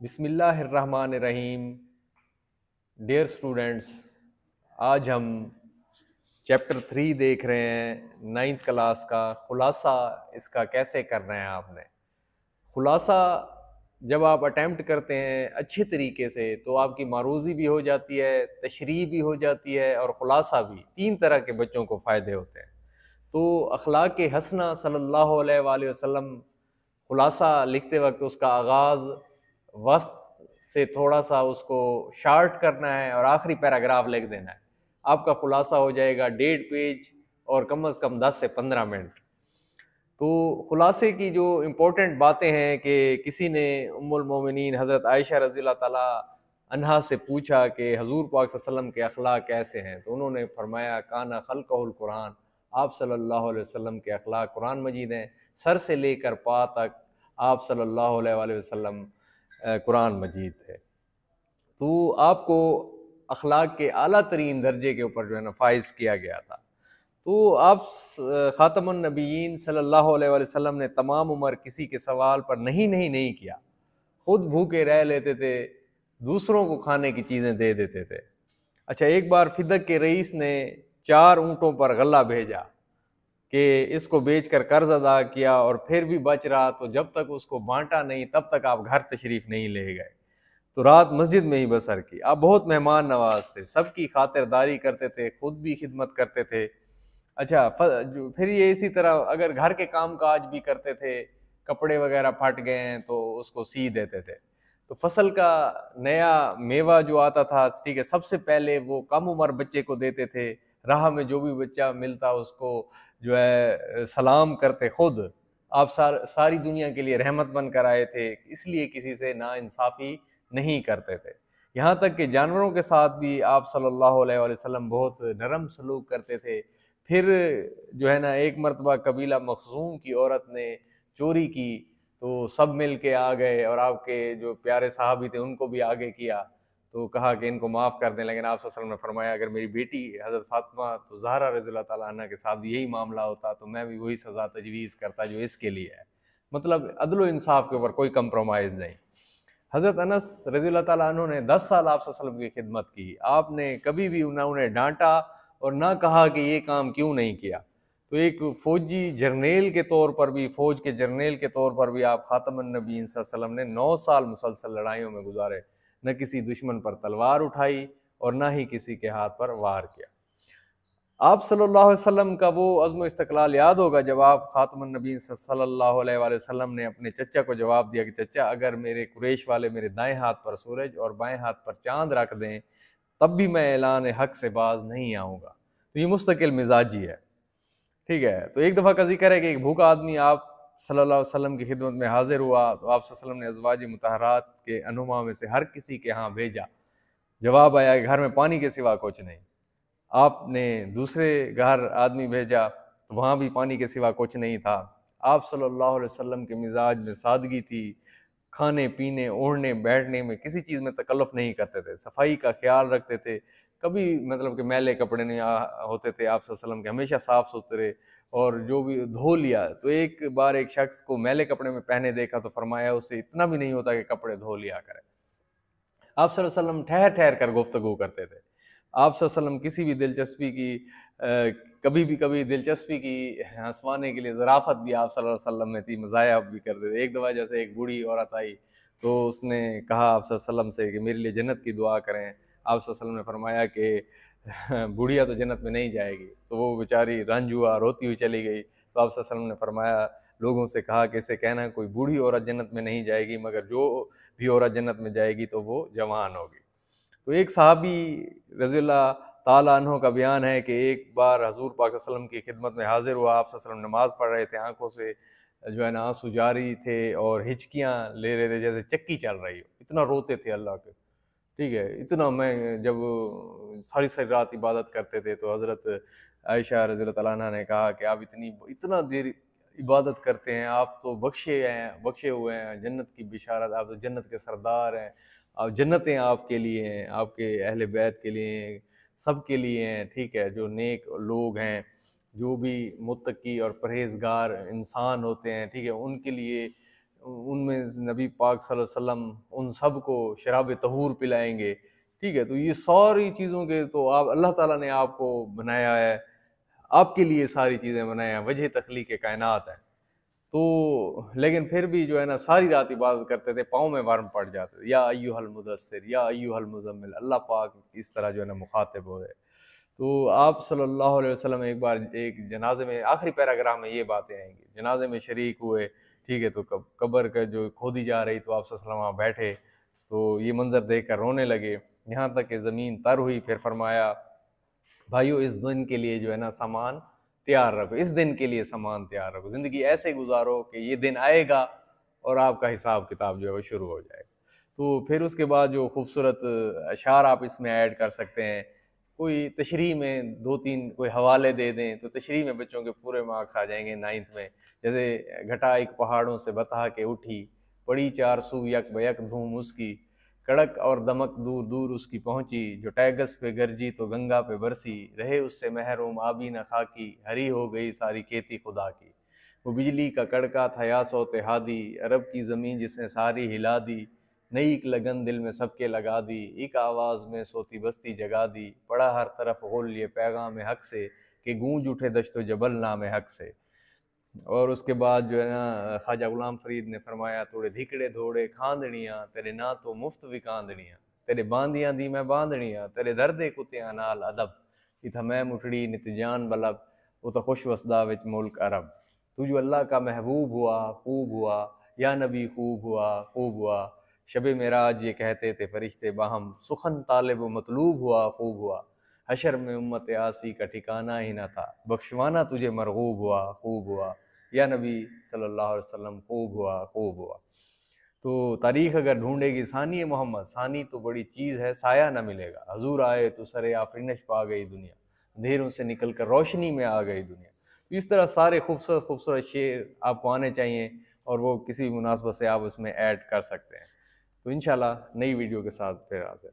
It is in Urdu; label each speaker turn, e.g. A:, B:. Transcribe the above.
A: بسم اللہ الرحمن الرحیم. ڈیئر اسٹوڈینٹس، آج ہم چیپٹر 3 دیکھ رہے ہیں 9th کلاس کا. خلاصہ اس کا کیسے کرنا ہے آپ نے. خلاصہ جب آپ اٹیمپٹ کرتے ہیں اچھے طریقے سے تو آپ کی معروضی بھی ہو جاتی ہے، تشریح بھی ہو جاتی ہے اور خلاصہ بھی. 3 طرح کے بچوں کو فائدے ہوتے ہیں. تو اخلاق حسنہ صلی اللہ علیہ وآلہ وسلم، خلاصہ لکھتے وقت اس کا آغاز وسط سے تھوڑا سا اس کو شارٹ کرنا ہے اور آخری پیراگراف لکھ دینا ہے. آپ کا خلاصہ ہو جائے گا 1.5 پیج اور کم از کم 10 سے 15 منٹ. تو خلاصے کی جو امپورٹنٹ باتیں ہیں کہ کسی نے ام المومنین حضرت عائشہ رضی اللہ تعالیٰ عنہا سے پوچھا کہ حضور پاک صلی اللہ علیہ وسلم کے اخلاق کیسے ہیں، تو انہوں نے فرمایا کانا خلقہ القرآن. آپ صلی اللہ علیہ وسلم کے اخلاق قرآن مجید ہیں، سر سے لے کر پا تک آپ صلی اللہ علیہ وآلہ وسلم قرآن مجید ہے. تو آپ کو اخلاق کے اعلیٰ ترین درجے کے اوپر جو ہے نا فائز کیا گیا تھا. تو آپ خاتم النبیین صلی اللہ علیہ وآلہ وسلم نے تمام عمر کسی کے سوال پر نہیں کیا. خود بھوکے رہ لیتے تھے، دوسروں کو کھانے کی چیزیں دے دیتے تھے. اچھا، ایک بار فدق کے رئیس نے 4 اونٹوں پر غلہ بھیجا کہ اس کو بیچ کر قرض ادا کیا اور پھر بھی بچ رہا، تو جب تک اس کو بانٹا نہیں تب تک آپ گھر تشریف نہیں لے گئے. تو رات مسجد میں ہی بسر کی. آپ بہت مہمان نواز تھے، سب کی خاطرداری کرتے تھے، خود بھی خدمت کرتے تھے. اچھا، پھر یہ اسی طرح اگر گھر کے کام کاج بھی کرتے تھے، کپڑے وغیرہ پھٹ گئے ہیں تو اس کو سی دیتے تھے. تو فصل کا نیا میوہ جو آتا تھا، ٹھیک ہے، سب سے پہلے وہ کم عمر بچے کو دیتے تھے. راہ میں جو بھی بچہ ملتا اس کو جو ہے سلام کرتے. خود آپ ساری دنیا کے لیے رحمت بن کر آئے تھے، اس لیے کسی سے نا انصافی نہیں کرتے تھے. یہاں تک کہ جانوروں کے ساتھ بھی آپ صلی اللہ علیہ وآلہ وسلم بہت نرم سلوک کرتے تھے. پھر جو ہے نا ایک مرتبہ قبیلہ مخزوم کی عورت نے چوری کی تو سب مل کے آ گئے اور آپ کے جو پیارے صحابی تھے ان کو بھی آگے کیا. تو کہا کہ ان کو معاف کر دیں، لیکن آپ صلی اللہ علیہ وسلم نے فرمایا اگر میری بیٹی حضرت فاطمہ تو زہرا رضی اللہ تعالیٰ عنہ کے ساتھ بھی یہی معاملہ ہوتا تو میں بھی وہی سزا تجویز کرتا جو اس کے لیے ہے. مطلب عدل و انصاف کے اوپر کوئی کمپرومائز نہیں. حضرت انس رضی اللہ تعالیٰ عنہ نے 10 سال آپ صلی اللہ علیہ وسلم کی خدمت کی. آپ نے کبھی بھی نہ انہیں ڈانٹا اور نہ کہا کہ یہ کام کیوں نہیں کیا. تو ایک فوجی جرنیل کے طور پر بھی، فوج کے جرنیل کے طور پر بھی آپ خاتم النبیین صلی اللہ علیہ وسلم نے 9 سال مسلسل لڑائیوں میں گزارے. نہ کسی دشمن پر تلوار اٹھائی اور نہ ہی کسی کے ہاتھ پر وار کیا. آپ صلی اللہ علیہ وسلم کا وہ عزم و استقلال یاد ہوگا جب آپ خاتم النبیین صلی اللہ علیہ وآلہ وسلم نے اپنے چچا کو جواب دیا کہ چچا اگر میرے قریش والے میرے دائیں ہاتھ پر سورج اور بائیں ہاتھ پر چاند رکھ دیں تب بھی میں اعلان حق سے باز نہیں آؤں گا. تو یہ مستقل مزاجی ہے، ٹھیک ہے. تو ایک دفعہ کا ذکر ہے کہ ایک بھوکا آدمی آپ صلی اللہ علیہ وسلم کی خدمت میں حاضر ہوا تو آپ صلی اللہ علیہ وسلم نے ازواج مطہرات کے انہما میں سے ہر کسی کے ہاں بھیجا. جواب آیا کہ گھر میں پانی کے سوا کچھ نہیں. آپ نے دوسرے گھر آدمی بھیجا تو وہاں بھی پانی کے سوا کچھ نہیں تھا. آپ صلی اللہ علیہ وسلم کے مزاج میں سادگی تھی. کھانے پینے اوڑھنے بیٹھنے میں کسی چیز میں تکلف نہیں کرتے تھے، صفائی کا خیال رکھتے تھے. کبھی مطلب کہ میلے کپڑے نہیں ہوتے تھے آپ صلی اللہ علیہ وسلم کے، ہمیشہ صاف ستھرے. اور جو بھی دھو لیا تو ایک بار ایک شخص کو میلے کپڑے میں پہنے دیکھا تو فرمایا اسے اتنا بھی نہیں ہوتا کہ کپڑے دھو لیا کرے. آپ صلی اللہ علیہ وسلم ٹھہر ٹھہر کر گفتگو کرتے تھے. آپ صلی اللہ علیہ وسلم کسی بھی دلچسپی کی کبھی دلچسپی کی ہنسوانے کے لیے ظرافت بھی آپ صلی اللہ علیہ وسلم نے تھی، مزاح بھی کرتے تھے. ایک دفعہ جیسے ایک بوڑھی عورت آئی تو اس نے کہا آپ صلی اللہ علیہ وسلم سے کہ میرے لیے جنت کی دعا کریں. آپ صلی اللہ علیہ وسلم نے فرمایا کہ بوڑھیا تو جنت میں نہیں جائے گی. تو وہ بیچاری رنج ہوا، روتی ہوئی چلی گئی. تو آپ صلی اللہ علیہ وسلم نے فرمایا، لوگوں سے کہا کہ اسے کہنا کوئی بوڑھی عورت جنت میں نہیں جائے گی، مگر جو بھی عورت جنت میں جائے گی تو وہ جوان ہوگی. تو ایک صحابی رضی اللہ تعالیٰ عنہ کا بیان ہے کہ ایک بار حضور پاک صلی اللہ علیہ وسلم کی خدمت میں حاضر ہوا. آپ صلی اللہ علیہ وسلم نماز پڑھ رہے تھے، آنکھوں سے جو ہے نا آنسو جاری تھے اور ہچکیاں لے رہے تھے جیسے چکی چل رہی ہو. اتنا روتے تھے اللہ کے، ٹھیک ہے. اتنا میں جب ساری رات عبادت کرتے تھے تو حضرت عائشہ رضی اللہ تعالیٰ عنہ نے کہا کہ آپ اتنا دیر عبادت کرتے ہیں، آپ تو بخشے ہوئے ہیں، جنت کی بشارت، آپ تو جنت کے سردار ہیں. اور جنتیں آپ کے لیے ہیں، آپ کے اہل بیت کے لیے ہیں، سب کے لیے ہیں، ٹھیک ہے. جو نیک لوگ ہیں، جو بھی متقی اور پرہیزگار انسان ہوتے ہیں، ٹھیک ہے، ان کے لیے ان میں نبی پاک صلی اللہ علیہ وسلم ان سب کو شراب طہور پلائیں گے، ٹھیک ہے۔ تو یہ ساری چیزوں کے تو آپ اللہ تعالیٰ نے آپ کو بنایا ہے، آپ کے لیے ساری چیزیں بنایا ہیں، وجہ تخلیق کائنات ہے۔ تو لیکن پھر بھی جو ہے نا ساری رات عبادت کرتے تھے، پاؤں میں ورم پڑ جاتے تھے، یا ایھا المدثر یا ایھا المزمل، اللہ پاک اس طرح جو ہے نا مخاطب ہو گئے۔ تو آپ صلی اللہ علیہ وسلم ایک بار ایک جنازے میں، آخری پیراگراف میں یہ باتیں آئیں گی، جنازے میں شریک ہوئے، ٹھیک ہے، تو قبر کا جو کھودی جا رہی تو آپ صلی اللہ علیہ وسلم وہاں بیٹھے، تو یہ منظر دیکھ کر رونے لگے، یہاں تک کہ زمین تر ہوئی۔ پھر فرمایا بھائیو اس دن کے لیے جو ہے نا سامان تیار رکھو، اس دن کے لیے سامان تیار رکھو، زندگی ایسے گزارو کہ یہ دن آئے گا اور آپ کا حساب کتاب جو ہے وہ شروع ہو جائے گا۔ تو پھر اس کے بعد جو خوبصورت اشعار آپ اس میں ایڈ کر سکتے ہیں، کوئی تشریح میں 2-3 کوئی حوالے دے دیں تو تشریح میں بچوں کے پورے مارکس آ جائیں گے 9th میں۔ جیسے گھٹا ایک پہاڑوں سے بتا کے اٹھی، پڑی 4 سو یک بیک دھوم اس کی، کڑک اور دمک دور دور اس کی پہنچی، جو ٹیگس پہ گرجی تو گنگا پہ برسی، رہے اس سے محروم آبی نہ خاکی، ہری ہو گئی ساری کھیتی خدا کی۔ وہ بجلی کا کڑکا تھا یا صوت ہادی، عرب کی زمین جس نے ساری ہلا دی، نئی ایک لگن دل میں سب کے لگا دی، ایک آواز میں سوتی بستی جگا دی، پڑا ہر طرف غل یہ پیغام حق سے، کہ گونج اٹھے دشت و جبل نام حق سے۔ اور اس کے بعد جو ہے نا خواجہ غلام فرید نے فرمایا، توڑے دھکڑے دھوڑے کھاندڑیاں، تیرے نا تو مفت وکاندڑیاں، تیرے باندیاں دی میں باندڑیاں، تیرے دردے کتیاں نال ادب، اتھا میں مٹھڑی نت جان بلب، اتھا خوش وسدا وچ ملک عرب۔ تو جو اللہ کا محبوب ہوا، خوب ہوا، یا نبی خوب ہوا، خوب ہوا، شب معراج یہ کہتے تھے فرشتے باہم، سخن طالب و مطلوب ہوا، خوب ہوا، حشر میں امت آسی کا ٹھکانہ ہی نہ تھا، بخشوانا تجھے مرغوب ہوا، خوب ہوا، یا نبی صلی اللہ علیہ وسلم خوب ہوا، خوب ہوا۔ تو تاریخ اگر ڈھونڈے گی ثانی محمد، ثانی تو بڑی چیز ہے، سایہ نہ ملے گا، حضور آئے تو سر آفرینش پا گئی دنیا، اندھیروں سے نکل کر روشنی میں آ گئی دنیا۔ تو اس طرح سارے خوبصورت خوبصورت شعر آپ کو آنے چاہیے، اور وہ کسی مناسبت سے آپ اس میں ایڈ کر سکتے ہیں۔ تو انشاءاللہ نئی ویڈیو کے ساتھ پھر حاضر۔